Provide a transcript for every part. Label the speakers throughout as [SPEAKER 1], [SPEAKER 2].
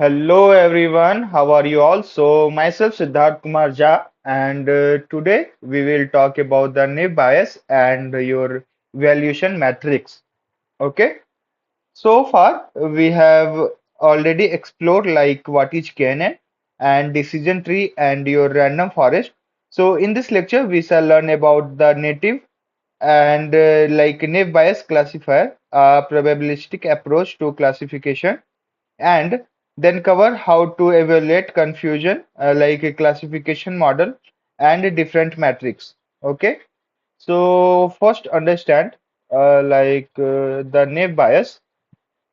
[SPEAKER 1] Hello everyone, how are you all? So myself Siddharth Kumar Jha and today we will talk about the naive bias and your evaluation matrix. Okay, so far we have already explored like what is KNN and decision tree and your random forest. So in this lecture we shall learn about the native and like naive bias classifier, a probabilistic approach to classification and then cover how to evaluate confusion like a classification model and different metrics. Okay, so first understand the naive bias.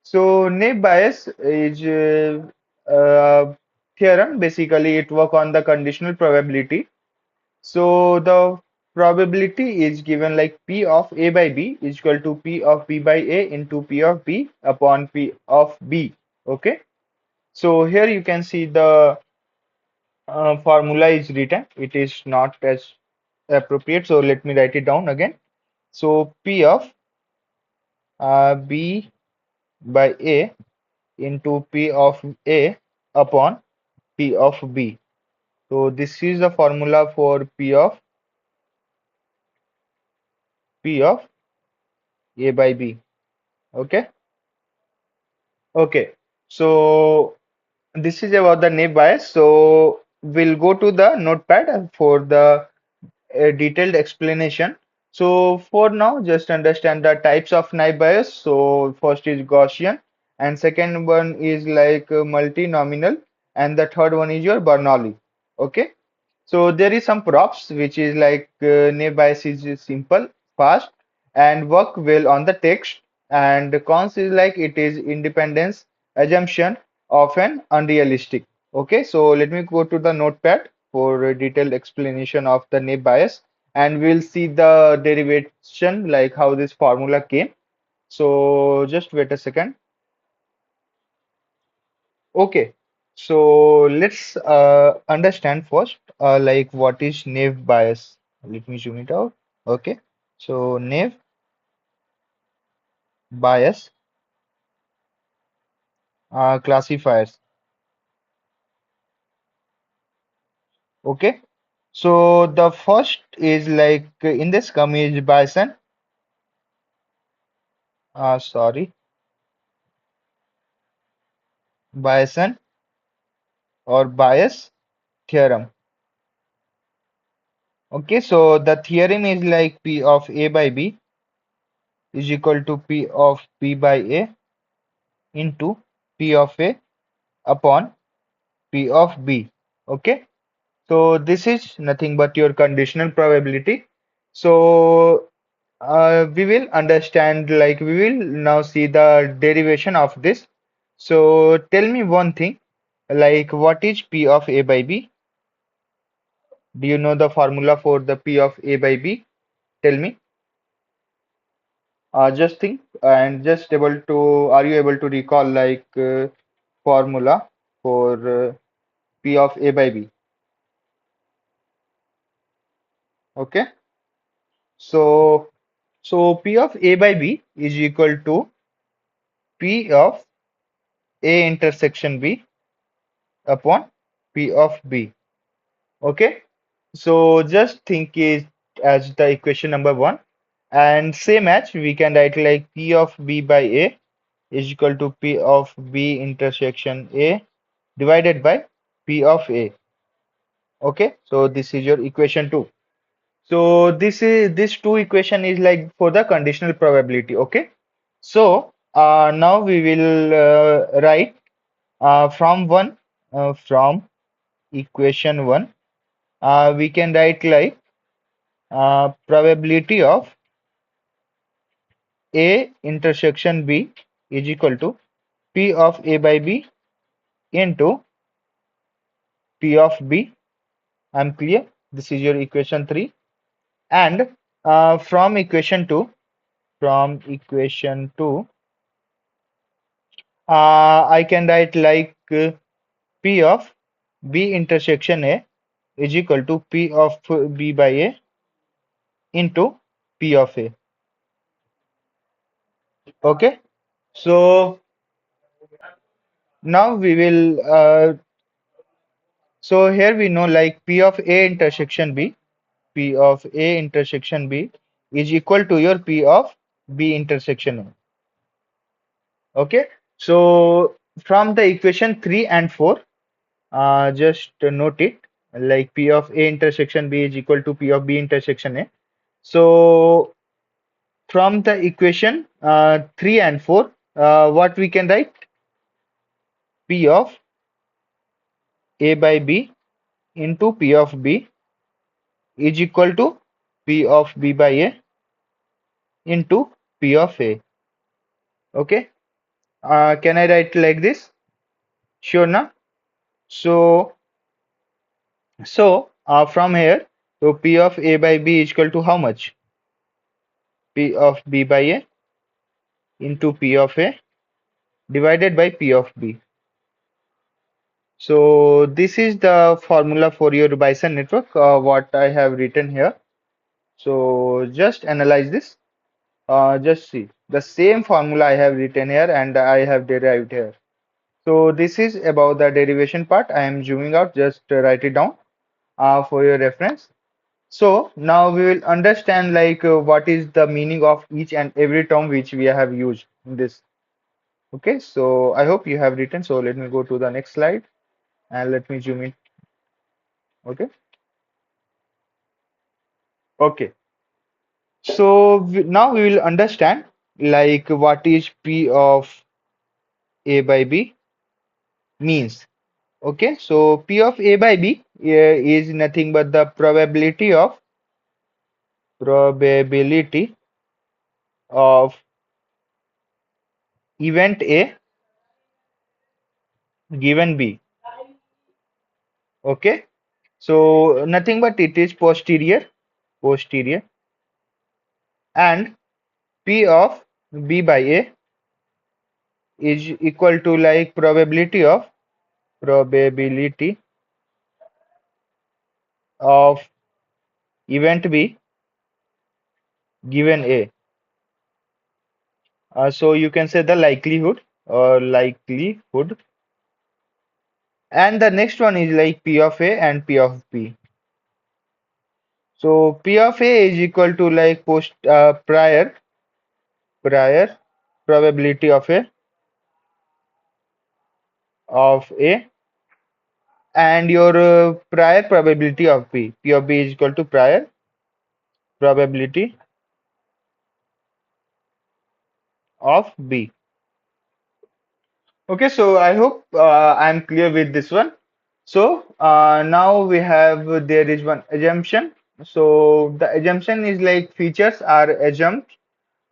[SPEAKER 1] So naive bias is theorem. Basically it work on the conditional probability. So the probability is given like P of A by B is equal to P of B by A into P of B upon P of B. Okay, so here you can see the formula is written. It is not as appropriate. So let me write it down again. So P of B by A into P of A upon P of B. So this is the formula for P of A by B. Okay. Okay. So this is about the naive bias. So we'll go to the notepad for the a detailed explanation. So for now, just understand the types of naive bias. So first is Gaussian, and second one is like multi-nominal, and the third one is your Bernoulli. Okay. So there is some props which is like naive bias is simple, fast, and work well on the text. And the cons is like it is independence assumption often unrealistic. Okay, so let me go to the notepad for a detailed explanation of the naive bias, and we'll see the derivation like how this formula came. So just wait a second. Okay, so let's understand first, like what is naive bias. Let me zoom it out. Okay, so naive bias classifiers. Okay, so the first is like in this come is Bayesian. Sorry, Bayesian or bias theorem. Okay, so the theorem is like P of A by B is equal to P of B by A into P of A upon P of B. Okay, so this is nothing but your conditional probability. So we will understand, like we will now see the derivation of this. So tell me one thing, like what is P of A by B? Do you know the formula for the P of A by B? Tell me. Just think and just able to, are you able to recall like formula for P of A by B? Okay. So, so P of A by B is equal to P of A intersection B upon P of B. Okay. So just think it as the equation number one. And same as we can write like P of B by A is equal to P of B intersection A divided by P of A. Okay. So this is your equation two. So this two equation is like for the conditional probability. Okay. So now we will write from one from equation one. We can write like probability of A intersection B is equal to P of A by B into P of B. I'm clear. This is your equation three. And from equation two, I can write like P of B intersection A is equal to P of B by A into P of A. Okay. So Now we will so here we know like P of A intersection B, P of A intersection B is equal to your P of B intersection A. Okay, so from the equation 3 and 4, just note it like P of A intersection B is equal to P of B intersection A. So from the equation 3 and 4, what we can write? P of A by B into P of B is equal to P of B by A into P of A. Okay, can I write like this? Sure, na? So, from here, so P of A by B is equal to how much? P of B by A into P of A divided by P of B. So this is the formula for your Bison network, what I have written here. So just analyze this. Just see the same formula I have written here and I have derived here. So this is about the derivation part. I am zooming out. Just write it down for your reference. So now we will understand like what is the meaning of each and every term which we have used in this. Okay, so I hope you have written. So let me go to the next slide and let me zoom in. Okay. Okay. So now we will understand like what is P of A by B means. Okay. So P of A by B is nothing but the probability of event A given B. Okay. So nothing but it is posterior, and P of B by A is equal to like probability of event B given A. So you can say the likelihood or likelihood, and the next one is like P of A and P of B. So P of A is equal to like prior probability of A and your prior probability of B. P of B is equal to prior probability of B. Okay, so I hope I'm clear with this one. So now we have there is one assumption. So the assumption is like features are assumed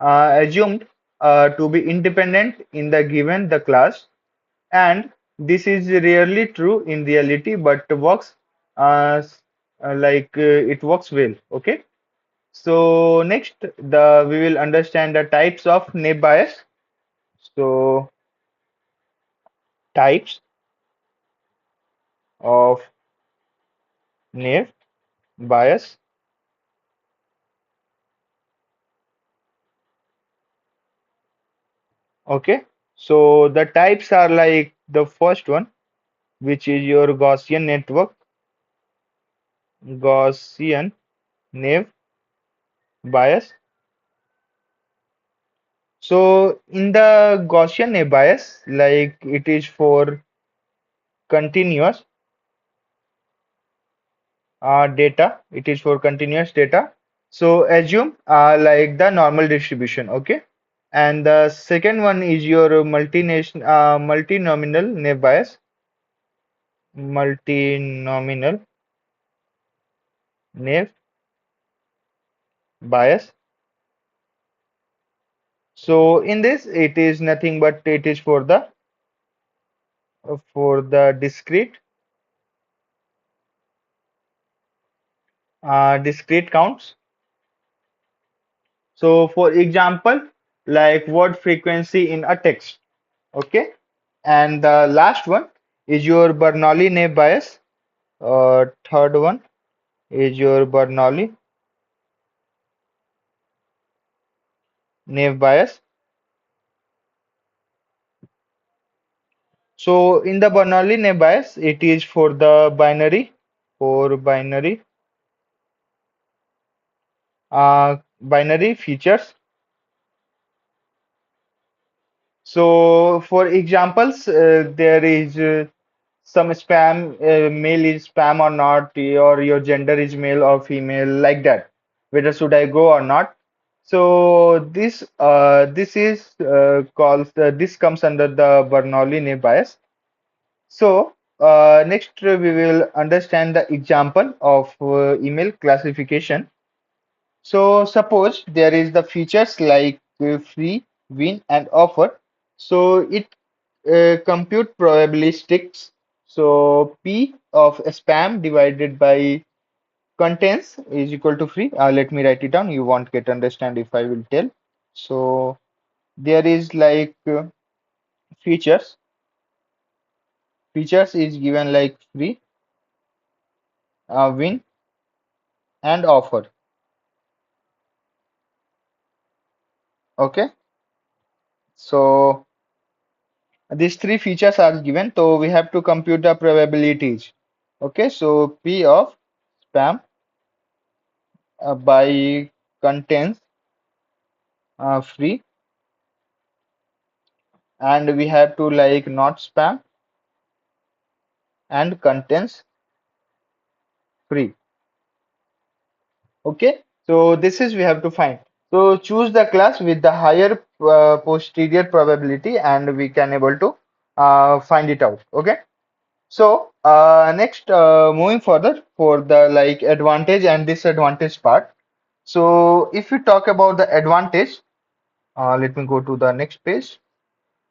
[SPEAKER 1] to be independent in the given the class, and this is rarely true in reality, but works it works well. Okay. So next, the we will understand the types of naive bias. So types of naive bias. Okay. So the types are like the first one, which is your Gaussian naive bias. So in the Gaussian naive bias, like it is for continuous data. It is for continuous data. So assume like the normal distribution. Okay. And the second one is your multinomial naive bias. Multinomial naive bias. So in this, it is nothing but it is for the discrete counts. So for example, like word frequency in a text. Okay. And the last one is your Bernoulli naive bias. Third one is your Bernoulli naive bias. So in the Bernoulli bias, it is for the binary features. So for examples, there is some spam, mail is spam or not, or your gender is male or female, like that. Whether should I go or not? So this is called this comes under the Bernoulli bias. So next we will understand the example of email classification. So suppose there is the features like free, win, and offer. So it compute probabilistics. So P of spam divided by contents is equal to free. Let me write it down. You won't get understand if I will tell. So there is like features. Features is given like free, win, and offer. Okay. So these three features are given, so we have to compute the probabilities. Okay, so P of spam by contains free, and we have to like not spam and contains free. Okay, so this is we have to find. So choose the class with the higher posterior probability, and we can able to find it out. Okay. So next, moving further for the like advantage and disadvantage part. So if we talk about the advantage, let me go to the next page.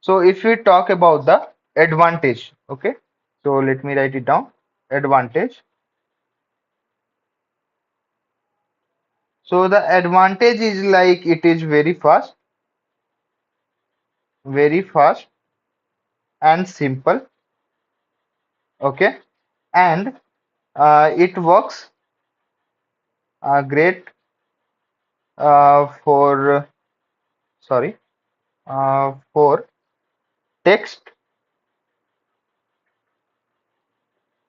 [SPEAKER 1] So if we talk about the advantage, okay. So let me write it down. Advantage. So the advantage is like it is very fast and simple, okay. And it works great for sorry for text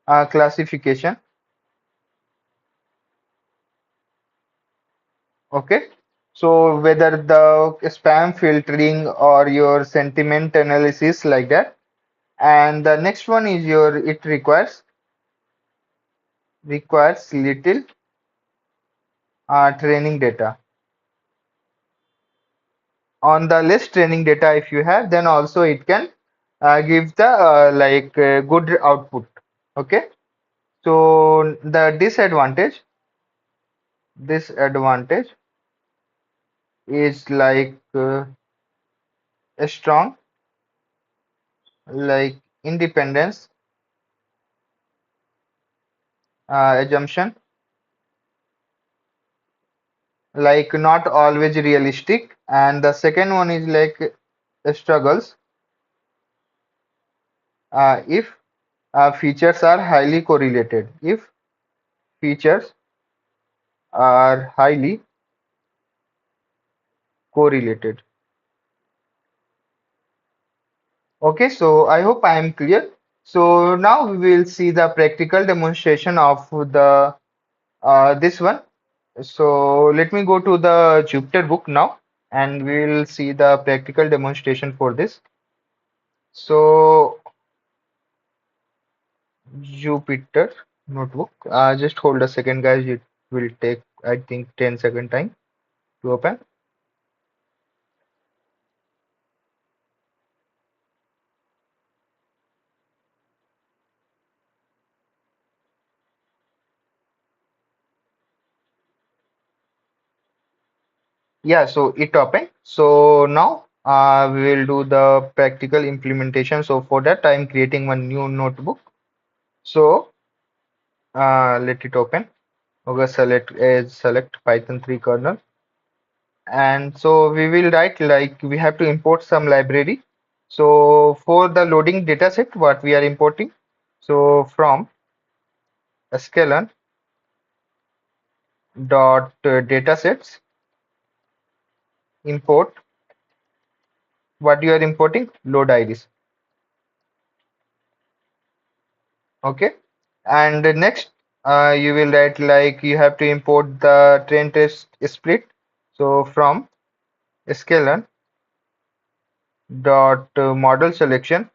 [SPEAKER 1] classification. Okay. So whether the spam filtering or your sentiment analysis like that. And the next one is your it requires little training data. On the less training data if you have, then also it can give the good output. Okay. So the disadvantage is like a strong like independence assumption, like not always realistic. And the second one is like struggles if features are highly correlated. If features are highly correlated. Okay, so I hope I am clear. So now we will see the practical demonstration of the this one. So let me go to the Jupyter book now, and we'll see the practical demonstration for this. So Jupyter notebook. Just hold a second, guys. It will take, I think, 10-second time to open. Yeah, so it opened. So now we will do the practical implementation. So for that, I'm creating one new notebook. So let it open. Okay, select Python 3 kernel. And so we will write like we have to import some library. So for the loading dataset, what we are importing. So from sklearn dot datasets import what you are importing load ids. Okay, and next you will write like you have to import the train test split. So from scalar dot model selection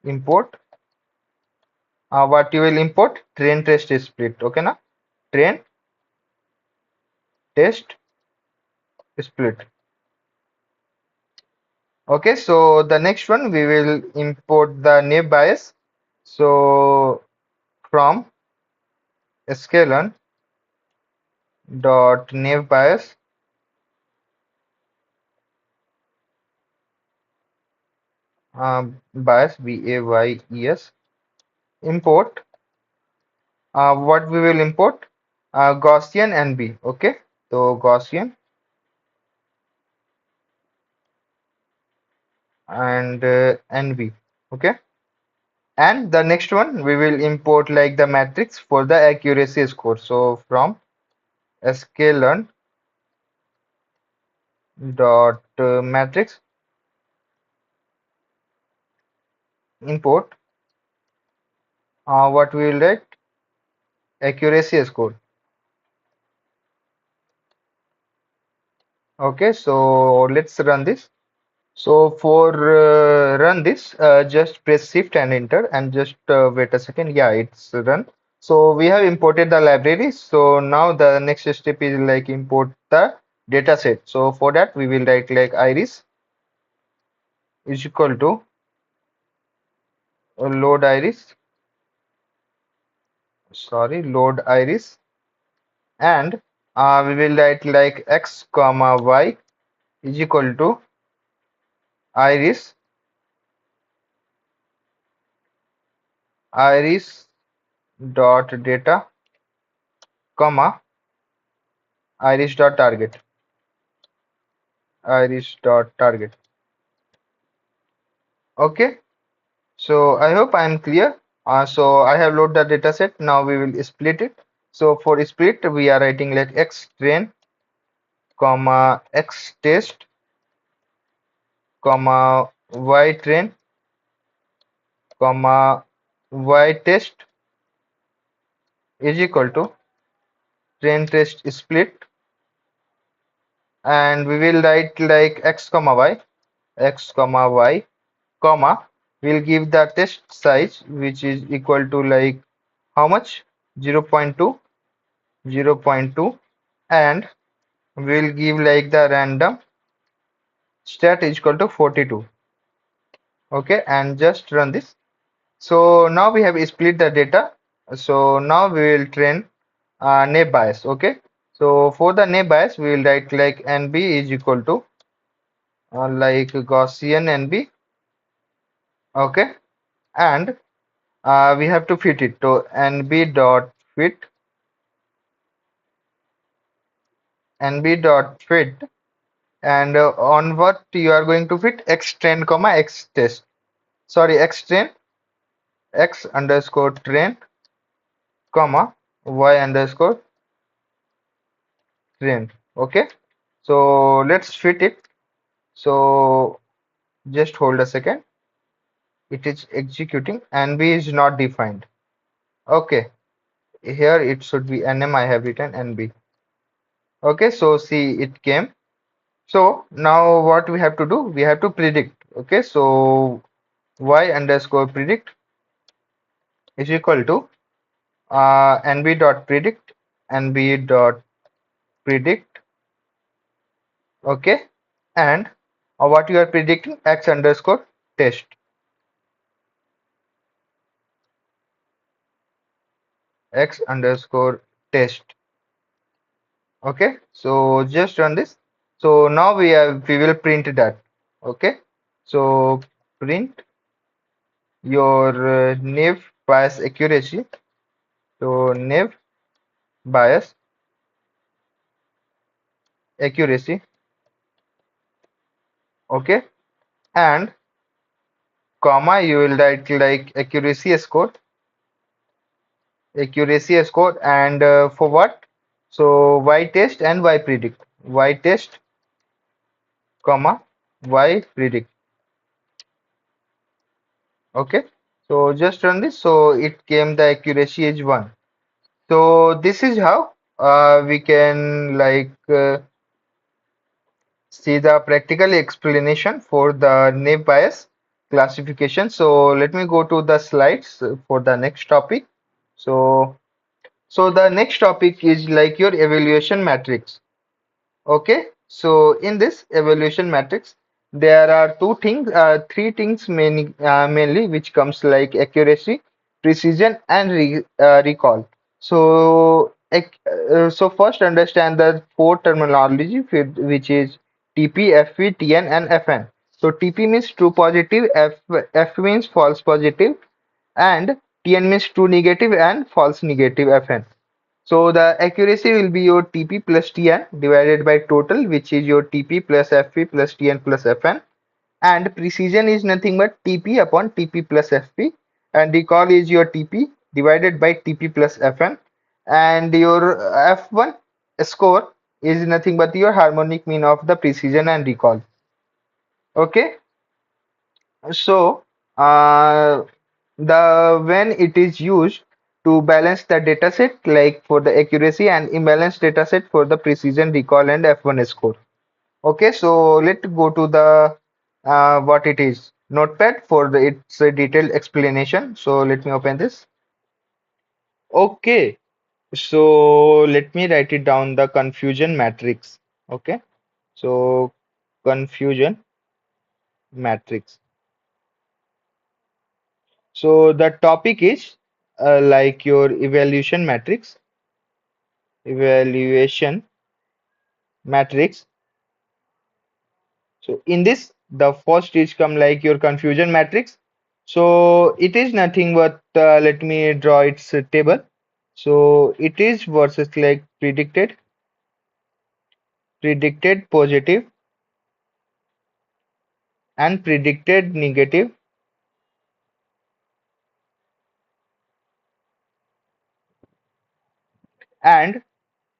[SPEAKER 1] import what you will import train test split. Okay, na train test split. Okay, so the next one we will import the naive bias. So from scalar dot naive bias BAYES import what we will import Gaussian NB. Okay, so Gaussian and NB. Okay, and the next one we will import like the matrix for the accuracy score. So from sklearn dot matrix import what we will write accuracy score. Okay, so let's run this. So for run this, just press Shift and Enter and just wait a second. Yeah, it's run. So we have imported the library. So now the next step is like import the data set. So for that we will write like iris is equal to load iris. Sorry, load iris, and we will write like x comma y is equal to iris iris dot data comma iris dot target iris dot target. Okay, so I hope I am clear. So I have loaded the data set. Now we will split it. So for split, we are writing like x train, comma x test, comma y train, comma y test is equal to train test split, and we will write like x comma y, comma we'll give the test size which is equal to like how much 0.2 0.2, and we'll give like the random stat is equal to 42. Okay, and just run this. So now we have split the data. So now we will train naive bias. Okay, so for the naive bias we will write like nb is equal to like Gaussian nb. Okay, and we have to fit it to nb dot fit and on what you are going to fit x train comma x test, sorry x train x underscore train comma y underscore train. Okay, so let's fit it. So just hold a second, it is executing and b is not defined. Okay, here it should be nm, I have written nb. Okay, so see it came. So now what we have to do, we have to predict. Okay, so y underscore predict is equal to nb dot predict nb dot predict. Okay, and what you are predicting x underscore test, x underscore test. Okay, so just run this. So now we will print that. Okay, so print your naive bias accuracy. So naive bias accuracy. Okay, and comma you will write like accuracy score, and for what? So y test and y predict, y test comma y predict. Okay, so just run this. So it came the accuracy is 1. So this is how we can see the practical explanation for the naive Bayes classification. So let me go to the slides for the next topic. So the next topic is like your evaluation matrix. Okay, so in this evaluation matrix, there are three things mainly, which comes like accuracy, precision, and recall. So first understand the four terminology, which is TP, FP, TN, and FN. So TP means true positive, F means false positive, and TN means true negative and false negative FN. So the accuracy will be your TP plus TN divided by total, which is your TP plus FP plus TN plus FN. And precision is nothing but TP upon TP plus FP. And recall is your TP divided by TP plus FN. And your F1 score is nothing but your harmonic mean of the precision and recall. Okay. So, the when it is used to balance the dataset, like for the accuracy and imbalance dataset for the precision, recall, and F1 score. Okay, so let's go to the what it is. Notepad for the its a detailed explanation. So let me open this. Okay, so let me write it down the confusion matrix. Okay, so confusion matrix. So the topic is like your evaluation matrix. So in this, the first is come like your confusion matrix. So it is nothing but let me draw its table. So it is versus like predicted positive, and predicted negative, and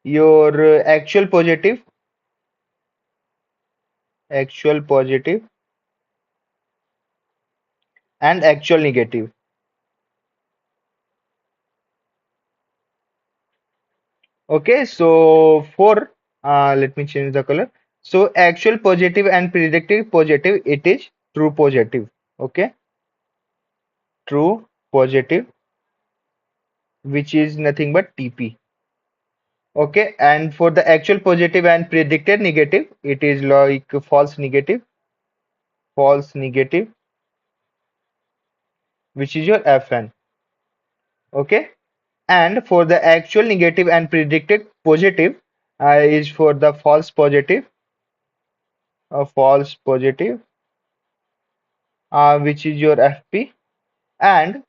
[SPEAKER 1] your actual positive, and actual negative. Okay, so for let me change the color. So actual positive and predicted positive, it is true positive. Okay, true positive, which is nothing but TP. Okay, and for the actual positive and predicted negative, it is like false negative, which is your FN. Okay, and for the actual negative and predicted positive, is for the false positive, which is your FP. And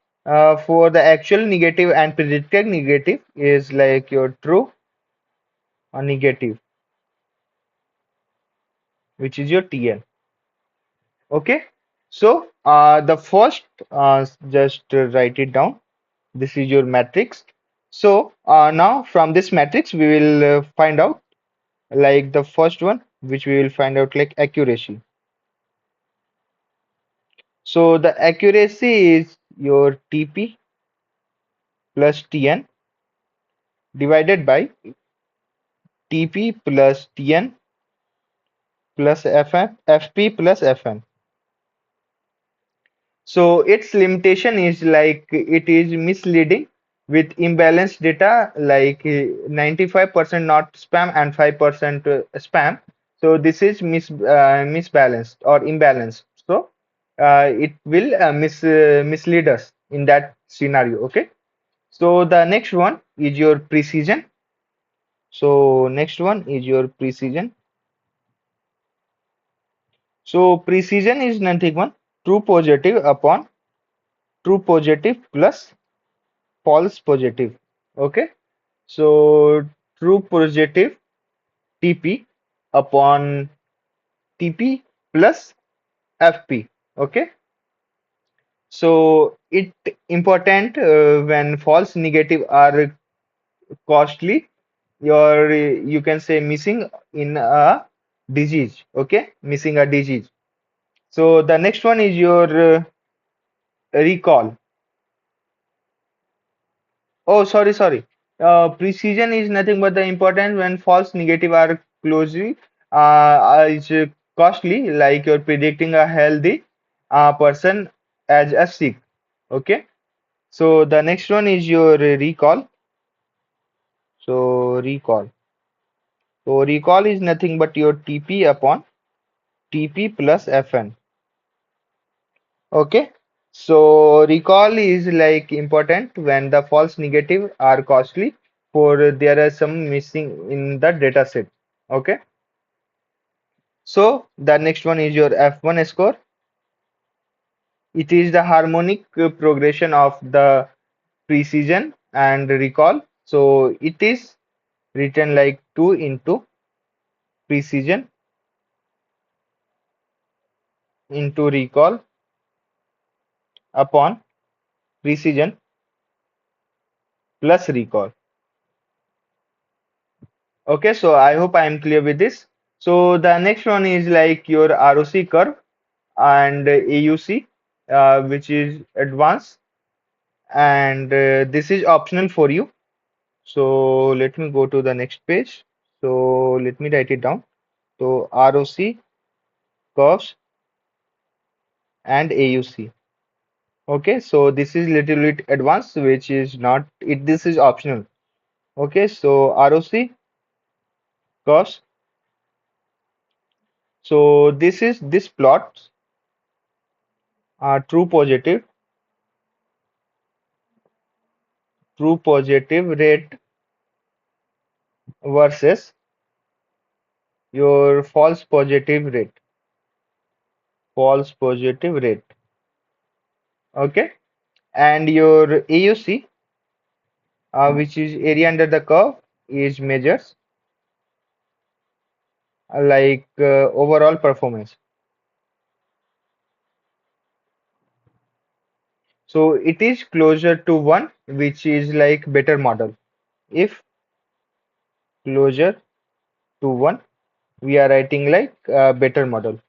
[SPEAKER 1] for the actual negative and predicted negative is like your true or negative, which is your TN. Okay, so the first, just write it down. This is your matrix. So now from this matrix we will find out like the first one, which we will find out like accuracy. So the accuracy is your TP plus TN divided by TP plus TN plus FP plus FN. So its limitation is like it is misleading with imbalanced data, like 95% not spam and 5% spam. So this is misbalanced or imbalanced. So it will mislead us in that scenario. Okay. So the next one is your precision. So next one is your precision. So precision is nothing but true positive upon true positive plus false positive. Okay, so true positive TP upon TP plus FP. Okay, so it important when false negative are costly, you can say missing in a disease. Okay, missing a disease. So the next one is your recall. Oh, sorry. Precision is nothing but the importance when false negative are closely is costly, like you're predicting a healthy person as a sick. Okay. So the next one is your recall. So recall. So recall is nothing but your TP upon TP plus FN. Okay. So recall is like important when the false negative are costly for there are some missing in the data set. Okay. So the next one is your F1 score. It is the harmonic progression of the precision and recall. So it is written like 2 into precision into recall upon precision plus recall. Okay, so I hope I am clear with this. So the next one is like your ROC curve and AUC, which is advanced, and this is optional for you. So let me go to the next page. So let me write it down. So ROC curves and AUC. Okay, so this is little bit advanced, which is not it. This is optional. Okay, so ROC curves. So this plot true positive, true positive rate versus your false positive rate. Okay, and your AUC, which is area under the curve, is measures like overall performance. So it is closer to one, which is like better model. If closer to one, we are writing like better model.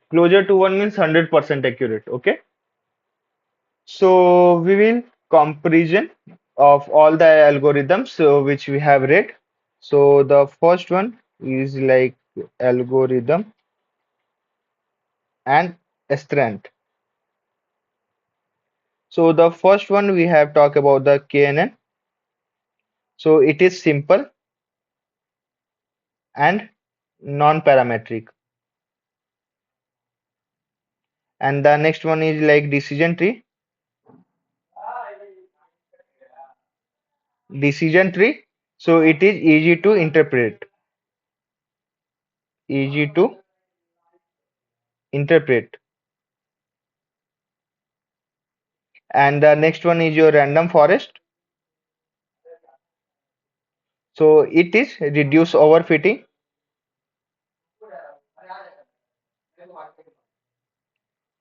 [SPEAKER 1] Closer to one means 100% accurate. Okay. So we will comparison of all the algorithms which we have read. So the first one is like algorithm and strength. So the first one we have talked about the KNN. So it is simple and non-parametric. And the next one is like decision tree. Decision tree. So it is easy to interpret. Easy to interpret. And the next one is your random forest. So it is reduce overfitting,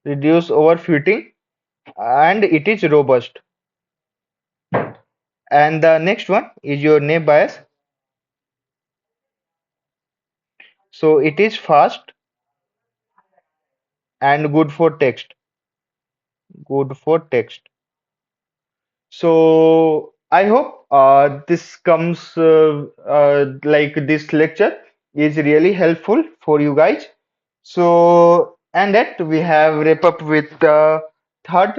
[SPEAKER 1] reduce overfitting, and it is robust. And the next one is your naive bias. So it is fast and good for text. Good for text. So I hope this comes like this lecture is really helpful for you guys. So and that we have wrap up with the third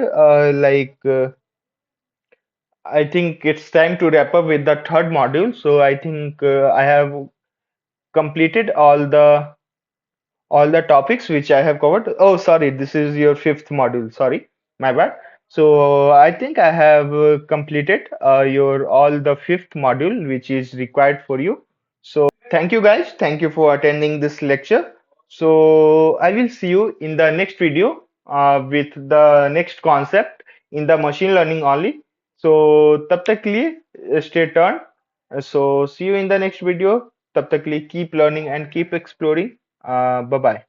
[SPEAKER 1] I think it's time to wrap up with the third module. So I think I have completed all the topics which I have covered. Oh, sorry, this is your fifth module. Sorry, my bad. So I think I have completed your all the fifth module which is required for you. So thank you guys. Thank you for attending this lecture. So I will see you in the next video with the next concept in the machine learning only. So तब तक के लिए stay tuned. So see you in the next video. तब तक के लिए keep learning and keep exploring. Bye bye.